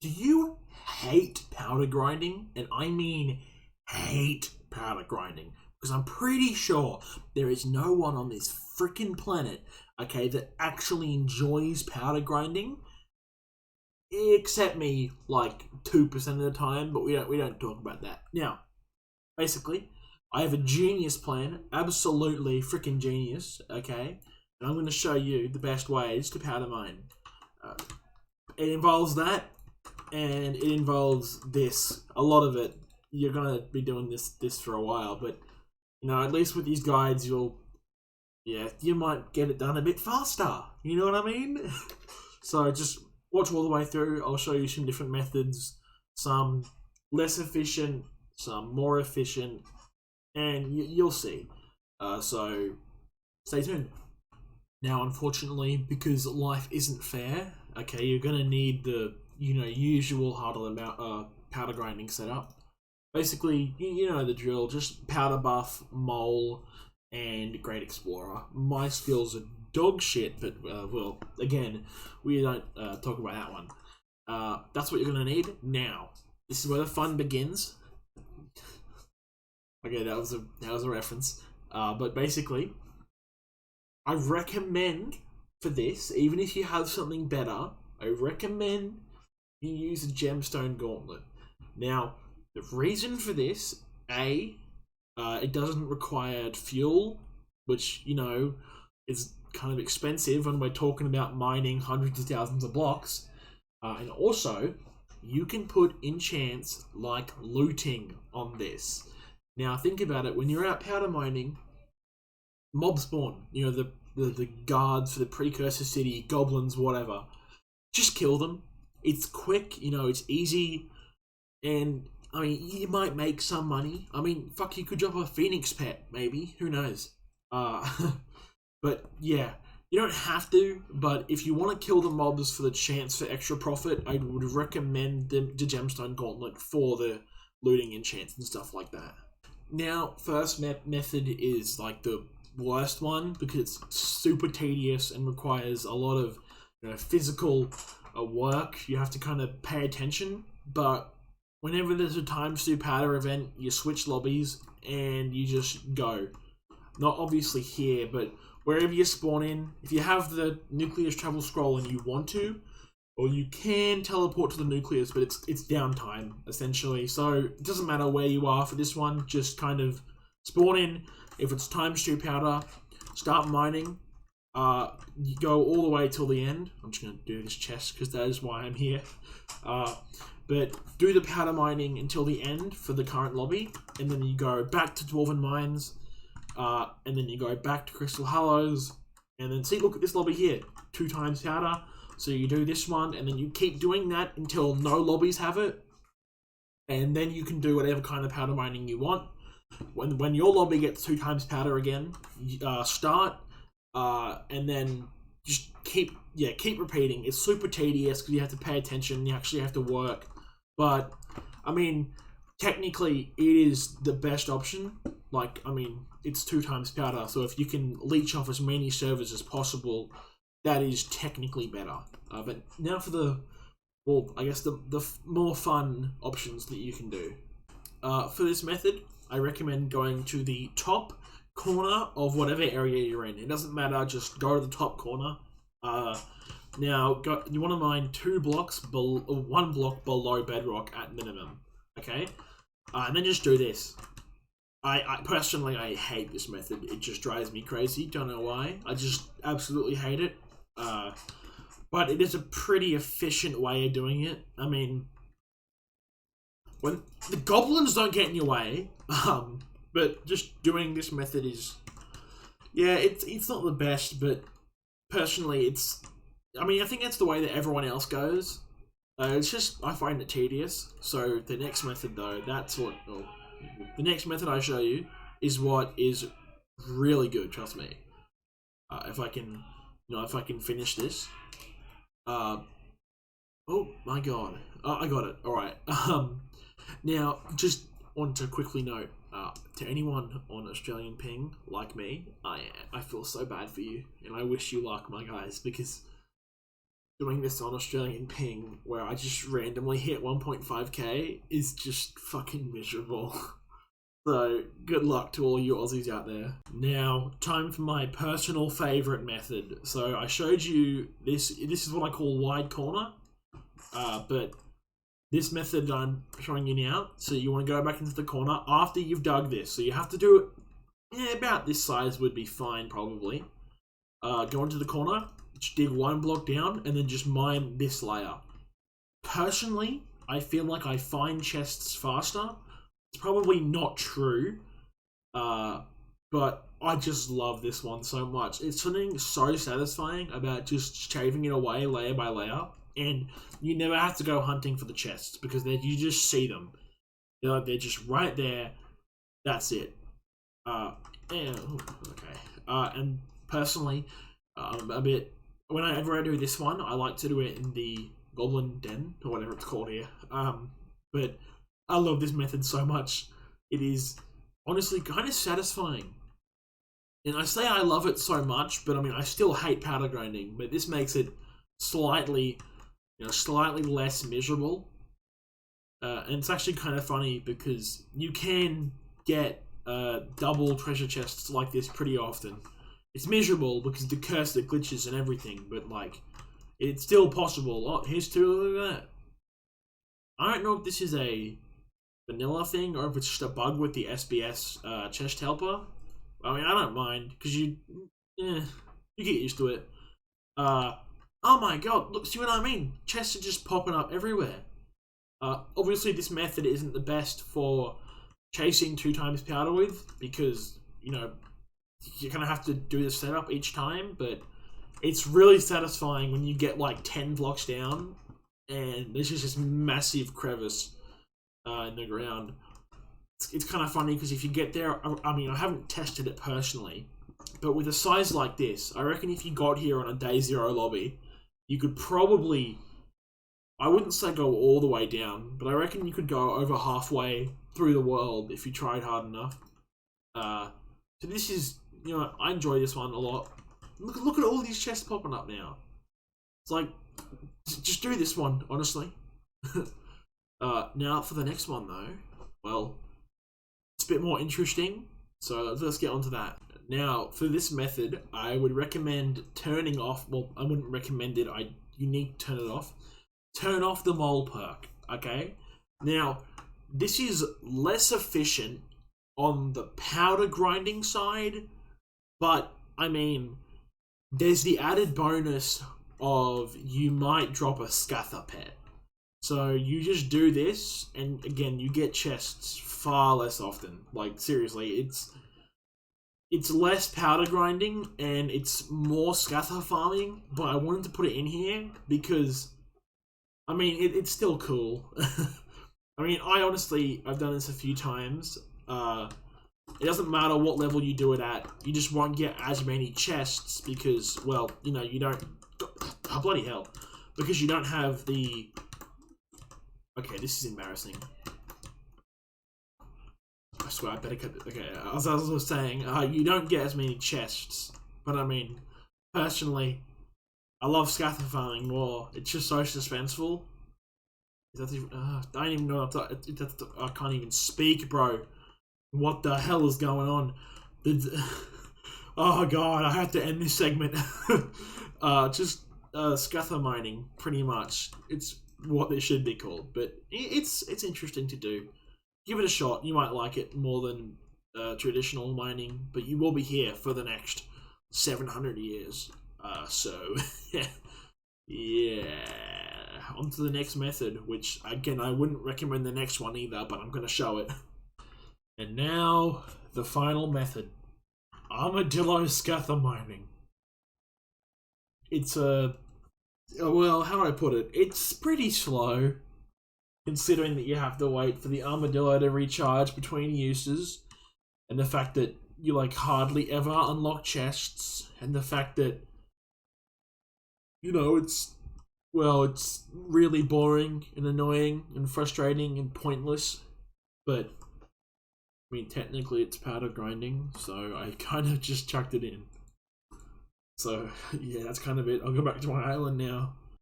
Do you hate powder grinding? And I mean hate powder grinding. Because I'm pretty sure there is no one on this freaking planet, okay, that actually enjoys powder grinding. Except me, like 2% of the time, but we don't talk about that. Now, basically, I have a genius plan, absolutely freaking genius, okay? And I'm going to show you the best ways to powder mine. It involves that, and it involves this. A lot of it, you're going to be doing this for a while, but, you know, at least with these guides, you might get it done a bit faster. You know what I mean? So just watch all the way through. I'll show you some different methods, some less efficient, some more efficient, and you'll see. So stay tuned. Now, unfortunately, because life isn't fair, okay, you're gonna need the usual Hylevel powder grinding setup. Basically, you know the drill. Just powder buff, mole, and great explorer. My skills are dog shit, but well, again, we don't talk about that one. That's what you're gonna need. Now, this is where the fun begins. Okay, that was a reference. But basically, I recommend for this, even if you have something better, I recommend you use a gemstone gauntlet. Now, the reason for this, it doesn't require fuel, which, is kind of expensive when we're talking about mining hundreds of thousands of blocks. And also, you can put enchants like looting on this. Now, think about it. When you're out powder mining, mob spawn. The guards for the precursor city, goblins, whatever. Just kill them. It's quick. It's easy. And, I mean, you might make some money. I mean, fuck, you could drop a phoenix pet, maybe. Who knows? But, yeah. You don't have to, but if you want to kill the mobs for the chance for extra profit, I would recommend the gemstone gauntlet for the looting enchants and stuff like that. Now, first method is like the worst one because it's super tedious and requires a lot of physical work. You have to kind of pay attention, but whenever there's a times 2 powder event, you switch lobbies and you just go. Not obviously here, but wherever you spawn in, if you have the nucleus travel scroll and you want to, or you can teleport to the nucleus, but it's downtime, essentially. So it doesn't matter where you are for this one, just kind of spawn in. If it's times 2 powder, start mining. You go all the way till the end. I'm just going to do this chest because that is why I'm here. But do the powder mining until the end for the current lobby, and then you go back to Dwarven Mines, and then you go back to Crystal Hollows, and then see, look at this lobby here, 2 times powder. So you do this one, and then you keep doing that until no lobbies have it, and then you can do whatever kind of powder mining you want. When your lobby gets 2 times powder again, start, and then just keep repeating. It's super tedious because you have to pay attention. You actually have to work, but I mean, technically, it is the best option. Like, I mean, it's 2 times powder, so if you can leech off as many servers as possible, that is technically better. But now for the more fun options that you can do. For this method, I recommend going to the top corner of whatever area you're in. It doesn't matter, just go to the top corner. Now, you want to mine 1 block below bedrock at minimum. Okay? And then just do this. I personally, I hate this method. It just drives me crazy. Don't know why. I just absolutely hate it. But it is a pretty efficient way of doing it. I mean, when the goblins don't get in your way, but just doing this method is, it's not the best, but personally, I think that's the way that everyone else goes. It's just, I find it tedious. So the next method though, the next method I show you is what is really good, trust me. If I can finish this. Oh my god. I got it. Alright. Now, just want to quickly note, to anyone on Australian ping, like me, I feel so bad for you, and I wish you luck, my guys, because doing this on Australian ping where I just randomly hit 1.5k is just fucking miserable. So, good luck to all you Aussies out there. Now, time for my personal favourite method. So, I showed you this. This is what I call wide corner. But this method I'm showing you now, so you want to go back into the corner after you've dug this. So, you have to do it, about this size would be fine, probably. Go into the corner, just dig one block down, and then just mine this layer. Personally, I feel like I find chests faster. It's probably not true, but I just love this one so much. It's something so satisfying about just shaving it away layer by layer, and you never have to go hunting for the chests because you just see them. They're just right there. That's it. And personally, whenever I do this one, I like to do it in the Goblin Den or whatever it's called here. But I love this method so much. It is honestly kind of satisfying. And I say I love it so much, but I mean, I still hate powder grinding, but this makes it slightly less miserable. And it's actually kind of funny because you can get double treasure chests like this pretty often. It's miserable because of the curse that glitches and everything, but like, it's still possible. Oh, here's two, look at that. I don't know if this is a vanilla thing or if it's just a bug with the SBS chest helper. I mean, I don't mind because you get used to it. Oh my god, look, see what I mean? Chests are just popping up everywhere. Obviously this method isn't the best for chasing 2 times powder width because, you're gonna have to do the setup each time, but it's really satisfying when you get like 10 blocks down and there's just this massive crevice in the ground. It's kind of funny because if you get there, I mean, I haven't tested it personally, but with a size like this, I reckon if you got here on a day 0 lobby, you could probably, I wouldn't say go all the way down, but I reckon you could go over halfway through the world if you tried hard enough. So this is, I enjoy this one a lot. Look at all these chests popping up now. It's like, just do this one, honestly. Now for the next one though, well, it's a bit more interesting, so let's get on to that. Now, for this method, I would recommend turning off, well, I wouldn't recommend it, you need to turn it off. Turn off the mole perk, okay? Now, this is less efficient on the powder grinding side, but, I mean, there's the added bonus of you might drop a Scatha pet. So you just do this, and again, you get chests far less often. Like, seriously, it's less powder grinding, and it's more Scatha farming, but I wanted to put it in here because, I mean, it's still cool. I mean, I've done this a few times. It doesn't matter what level you do it at, you just won't get as many chests because, well, you don't... Oh, bloody hell. Because you don't have the... Okay, this is embarrassing. I swear I better cut it. Okay, as I was saying, you don't get as many chests. But I mean, personally, I love Scatha farming more. It's just so suspenseful. I don't even know. I can't even speak, bro. What the hell is going on? Oh god, I have to end this segment. Just Scatha mining, pretty much. It's what it should be called, but it's interesting to do. Give it a shot. You might like it more than traditional mining, but you will be here for the next 700 years. So, yeah. On to the next method, which, again, I wouldn't recommend the next one either, but I'm going to show it. And now, the final method. Armadillo Scatha mining. It's well, how do I put it? It's pretty slow, considering that you have to wait for the armadillo to recharge between uses, and the fact that you like hardly ever unlock chests, and the fact that it's really boring and annoying and frustrating and pointless. But I mean, technically it's powder grinding, so I kind of just chucked it in. So yeah, that's kind of it. I'll go back to my island now.